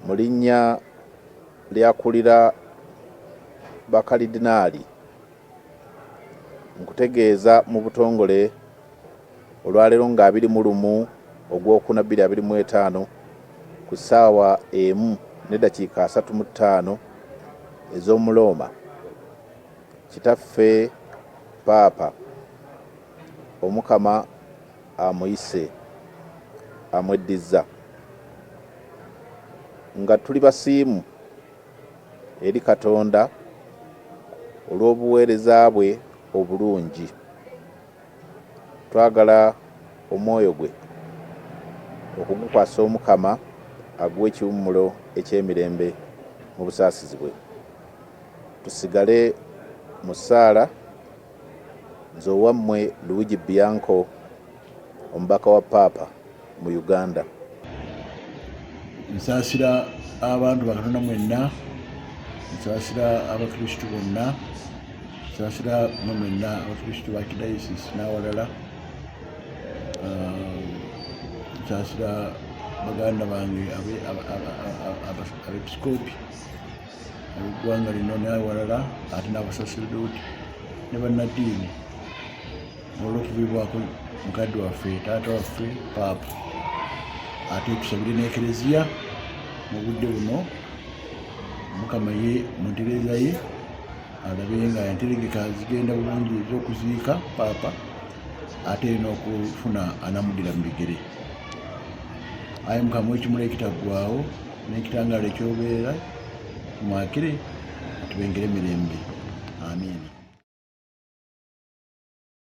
mu linnya lyakulira bakaridinaali nkutegeeza mu butongole olwaleero nga 21 Ogwokuna 2025 ku ssaawa 1:35 ez'omulooma kitaffe Paapa Omukama amuyise amweddiza nga tuli basiimu eri Katonda olw'obuweereza bwe obulungi. Twagala omwoyo gwe okugukwasa Omukama aguwe ekiwummulo eky'emirembe mu busaasizi bwe. Tusigale mu ssaala. Nze owammwe Luigi Bianco, omubaka wa Paapa mu Uganda. Nsaasira abantu ba Katonda mwenna, nsaasira abakristu bonna, nsaasira mwenna abakristu ba kidayosisi n'awalala, nsaasira baganda bange abepisikoopi ab'eggwanga lino n'awalala, ate n'abasaserdoti ne bannaddiini olw'okuvibwako mukadde waffe taata waffe Paapa. Ate tusabire n'ekereziya mu budde buno Mukama ye mu ntereeza ye alabe nga enteregeka zigenda bulungi ez'okuziika Paapa, ate n'okufuna anamuddira mu bigere. Ayi Mukama w'ekimula ekitaggwaawo n'ekitangaala ekyobeera tumwakire atubengere emirembe. Amiina.